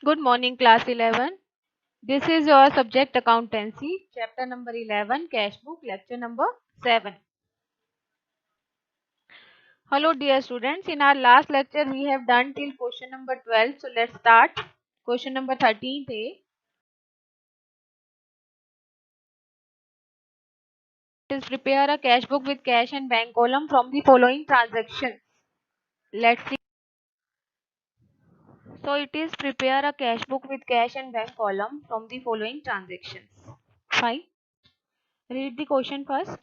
Good morning, class 11. This is your subject accountancy, chapter number 11, cash book, lecture number 7. Hello, dear students. In our last lecture, we have done till question number 12. So, let's start. Question number 13 is prepare a cash book with cash and bank column from the following transactions. Let's see. So, it is prepare a cash book with cash and bank column from the following transactions. Fine. Read the question first.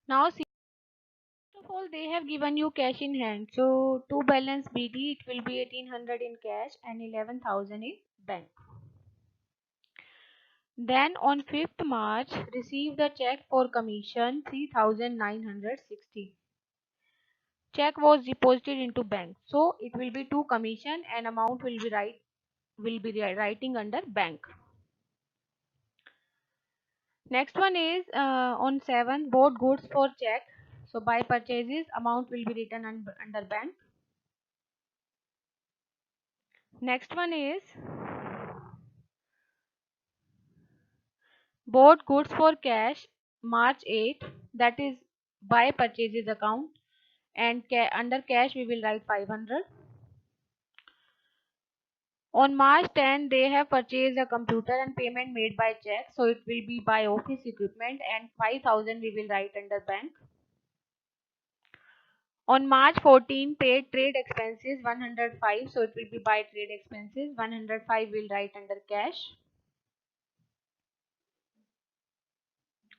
Now, see. First of all, they have given you cash in hand. So to balance BD, it will be 1800 in cash and 11,000 in bank. Then on 5th March, receive the check for commission 3,960. Check was deposited into bank. So it will be to commission and amount will be writing under bank. Next one is on 7th, bought goods for check. So by purchases, amount will be written under bank. Next one is bought goods for cash March 8, that is by purchases account, and under cash we will write 500. On March 10 they have purchased a computer and payment made by check, so it will be by office equipment and 5,000 we will write under bank. On March 14 paid trade expenses 105, so it will be by trade expenses, 105 will write under cash.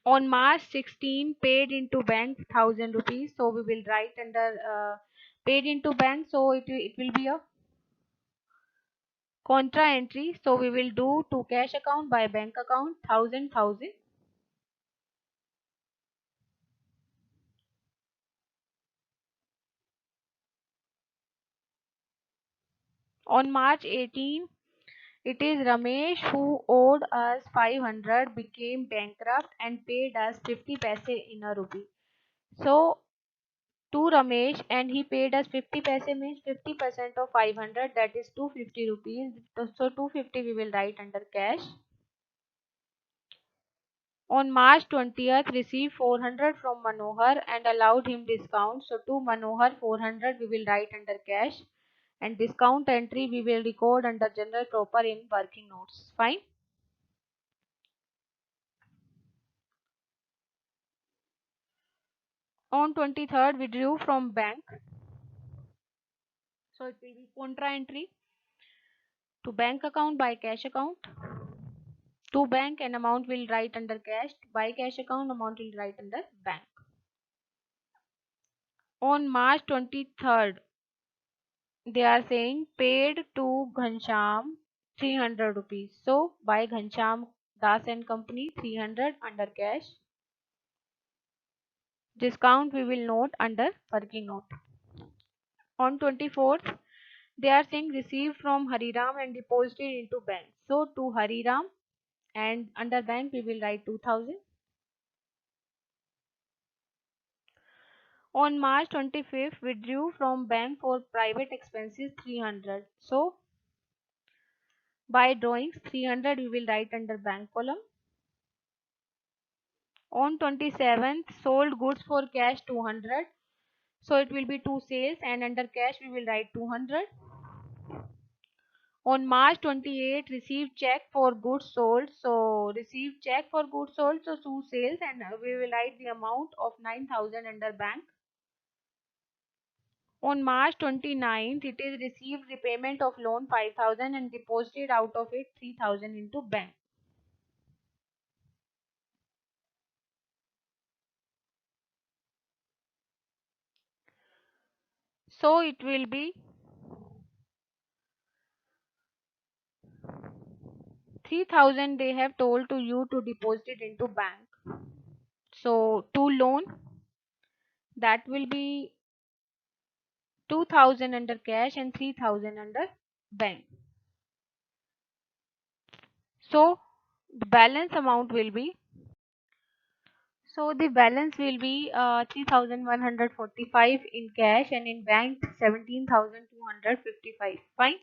On March 16 paid into bank 1000 rupees, so we will write under paid into bank, so it will be a contra entry, so we will do to cash account by bank account 1000. On March 18 it is Ramesh who owed us 500 became bankrupt and paid us 50 paise in a rupee. So to Ramesh and he paid us 50 paise means 50% of 500, that is 250 rupees. So 250 we will write under cash. On March 20th received 400 from Manohar and allowed him discount. So to Manohar 400 we will write under cash and discount entry we will record under general proper in working notes. Fine. On 23rd withdrew from bank. So it will be contra entry to bank account by cash account. To bank and amount will write under cash. By cash account amount will write under bank. On March 23rd they are saying paid to Ghansham 300 rupees. So by Ghansham Das and Company 300 under cash. Discount we will note under working note. On 24th they are saying received from Hariram and deposited into bank. So to Hariram and under bank we will write 2000. On March 25th withdrew from bank for private expenses 300. So by drawings 300 we will write under bank column. On 27th sold goods for cash 200. So it will be two sales and under cash we will write 200. On March 28 received check for goods sold. So received check for goods sold, so two sales and we will write the amount of 9,000 under bank. On March 29th it is received repayment of loan 5,000 and deposited out of it 3,000 into bank. So it will be 3,000 they have told to you to deposit it into bank. So to loan that will be 2,000 under cash and 3,000 under bank. So the balance amount will be, so the balance will be 3145 in cash, and in bank 17,255. Fine.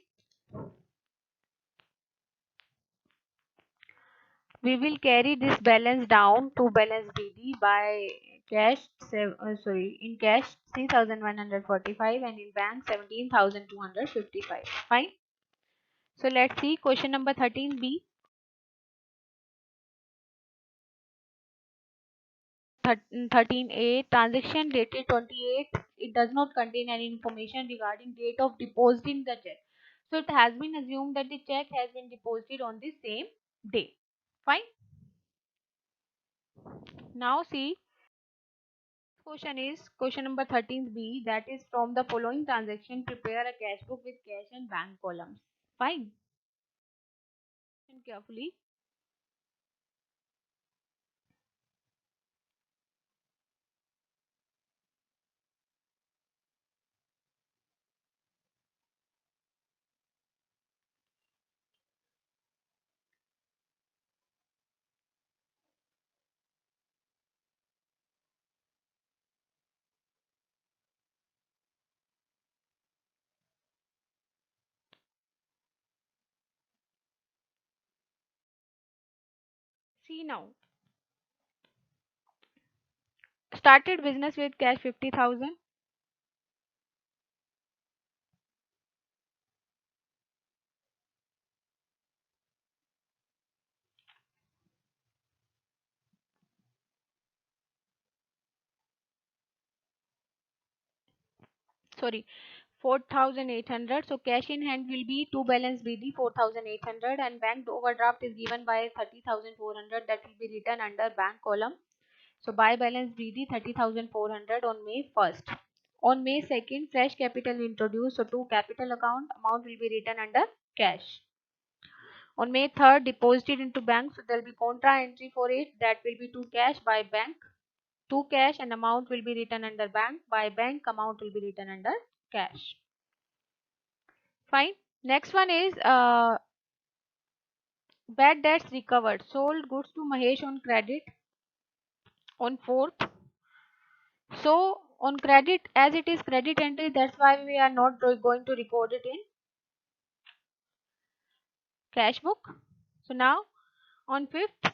We will carry this balance down to balance BD by cash, in cash 3145 and in bank 17,255. Fine. So let's see question number 13B. 13A, transaction dated 28. It does not contain any information regarding date of depositing the check. So it has been assumed that the check has been deposited on the same day. Fine. Now see, question is question number 13B, that is, from the following transaction prepare a cash book with cash and bank columns. Fine. Listen carefully. See now. Started business with cash 50,000. Sorry, 4,800. So cash in hand will be to balance BD 4,800, and bank overdraft is given by 30,400, that will be written under bank column. So by balance BD 30,400 on May 1st. On May 2nd, fresh capital introduced, so to capital account, amount will be written under cash. On May 3rd, deposited into bank, so there will be contra entry for it, that will be to cash by bank. To cash, and amount will be written under bank. By bank, amount will be written under cash. Fine. Next one is bad debts recovered. Sold goods to Mahesh on credit on 4th. So on credit, as it is credit entry, that's why we are not going to record it in cash book. So now on 5th,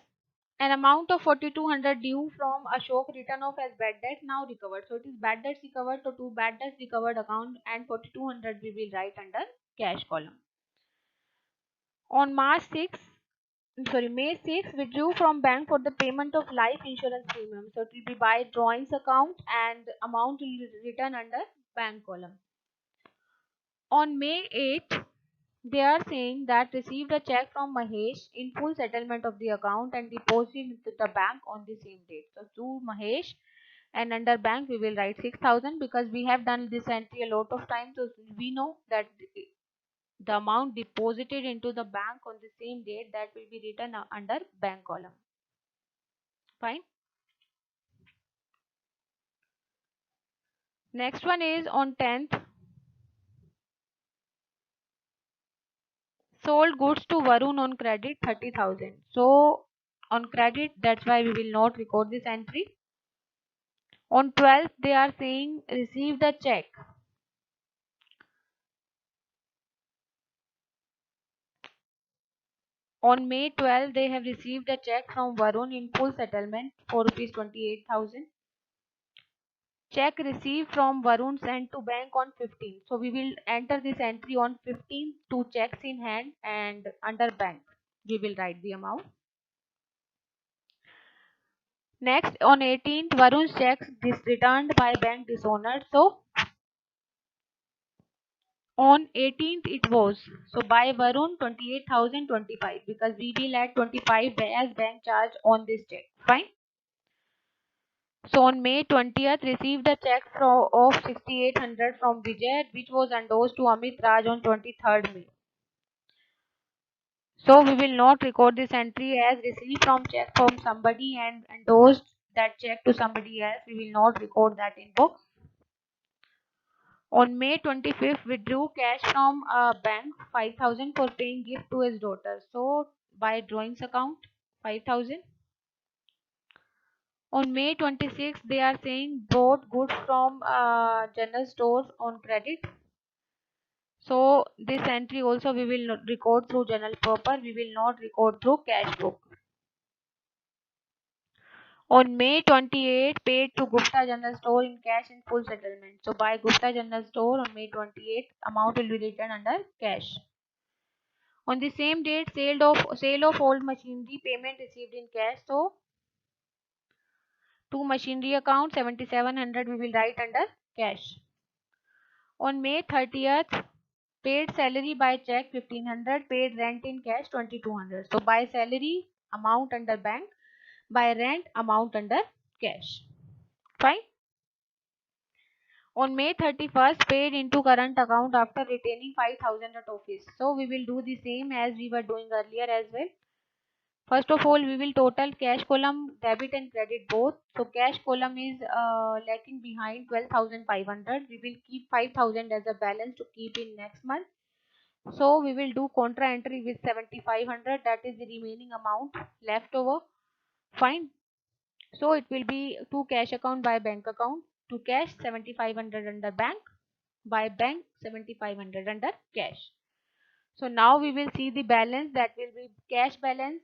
an amount of 4,200 due from Ashok written off as bad debt now recovered. So it is bad debts recovered. So to bad debts recovered account, and 4,200 we will write under cash column. On May 6th, withdrew from bank for the payment of life insurance premium. So it will be by drawings account, and amount will be written under bank column. On May 8th, they are saying that received a check from Mahesh in full settlement of the account and deposited into the bank on the same date. So to Mahesh, and under bank we will write 6,000, because we have done this entry a lot of times, so we know that the amount deposited into the bank on the same date, that will be written under bank column. Fine. Next one is on 10th, sold goods to Varun on credit 30,000. So on credit, that's why we will not record this entry. On 12th, they are saying received a check. On May 12th, they have received a check from Varun in full settlement for rupees 28,000. Check received from Varun sent to bank on 15th. So we will enter this entry on 15th to checks in hand, and under bank we will write the amount. Next, on 18th, Varun's checks returned by bank dishonored. So on 18th it was, so by Varun 28,025, because we will add 25 as bank charge on this check. Fine. So on May 20th, received a check of 6,800 from Vijay, which was endorsed to Amit Raj on 23rd May. So we will not record this entry as received from check from somebody and endorsed that check to somebody else. We will not record that in books. On May 25th, withdrew cash from a bank 5,000 for paying gift to his daughter. So by drawings account 5,000. On May 26th, they are saying bought goods from general stores on credit. So this entry also we will not record through general paper. We will not record through cash book. On May 28th, paid to Gupta General Store in cash in full settlement. So by Gupta General Store on May 28th, amount will be written under cash. On the same date, sale of old machinery, payment received in cash. So to machinery account 7700 we will write under cash. On May 30th, paid salary by check 1500, paid rent in cash 2200. So by salary amount under bank, by rent amount under cash. Fine. On May 31st, paid into current account after retaining 5,000 at office. So we will do the same as we were doing earlier as well. First of all, we will total cash column debit and credit both. So cash column is lacking behind 12,500. We will keep 5,000 as a balance to keep in next month. So we will do contra entry with 7,500. That is the remaining amount left over. Fine. So it will be to cash account by bank account. To cash 7,500 under bank, by bank 7,500 under cash. So now we will see the balance, that will be cash balance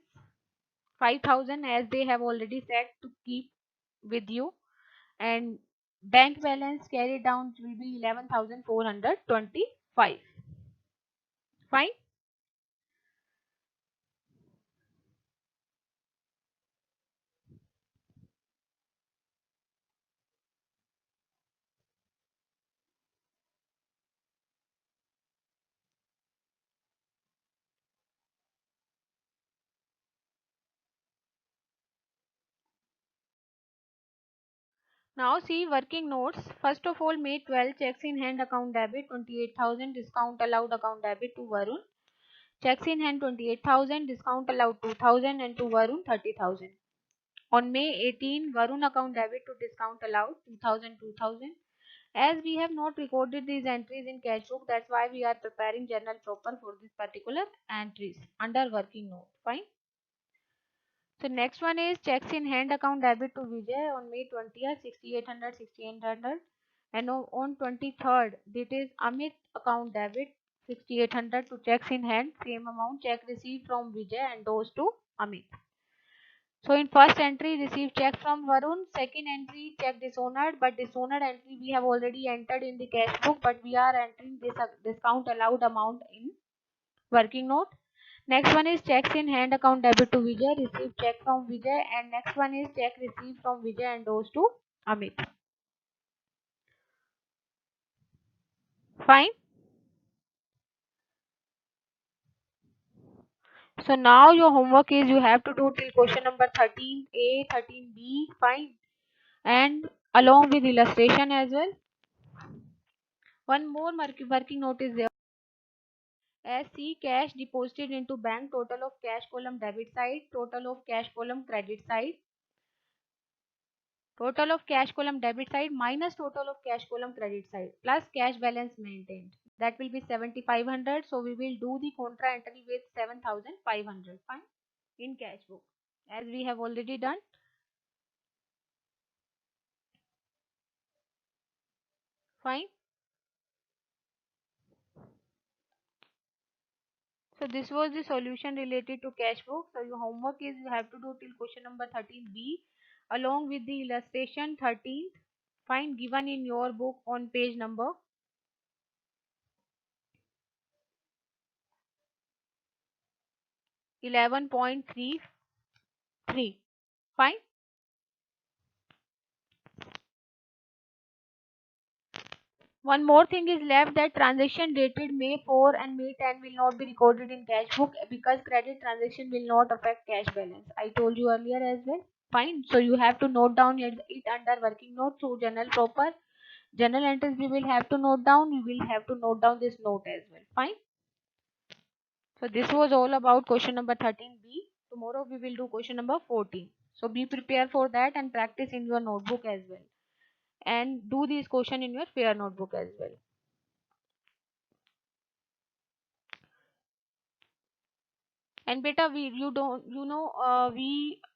5,000 as they have already said to keep with you, and bank balance carried down will be 11,425. Fine. Now see working notes. First of all, May 12, checks in hand account debit 28,000, discount allowed account debit to Varun. Checks in hand 28,000, discount allowed 2,000, and to Varun 30,000. On May 18, Varun account debit to discount allowed 2,000, 2,000. As we have not recorded these entries in cash book, that's why we are preparing journal proper for this particular entries under working note. Fine. So next one is checks in hand account debit to Vijay on May 20th, 6,800, 6,800. And on 23rd, it is Amit account debit 6,800 to checks in hand, same amount, check received from Vijay and those to Amit. So in first entry, received check from Varun. Second entry, check dishonored, but dishonored entry we have already entered in the cash book, but we are entering this discount allowed amount in working note. Next one is checks in hand account debit to Vijay, received check from Vijay, and next one is check received from Vijay and goes to Amit. Fine. So now your homework is you have to do till question number 13A, 13B. Fine. And along with illustration as well. One more working note is there. As C, cash deposited into bank, total of cash column debit side, total of cash column credit side, total of cash column debit side minus total of cash column credit side plus cash balance maintained. That will be 7,500. So we will do the contra entry with 7,500. Fine. In cash book as we have already done. Fine. So this was the solution related to cash book. So your homework is you have to do till question number 13B along with the illustration 13th. Fine, given in your book on page number 11.33. Fine. One more thing is left, that transaction dated May 4 and May 10 will not be recorded in cash book because credit transaction will not affect cash balance. I told you earlier as well. Fine. So you have to note down it under working note through journal proper. Journal entries we will have to note down. We will have to note down this note as well. Fine. So this was all about question number 13B. Tomorrow we will do question number 14. So be prepared for that and practice in your notebook as well. And do this question in your fair notebook as well. And beta, we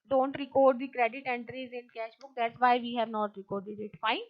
don't record the credit entries in cash book. That's why we have not recorded it. Fine.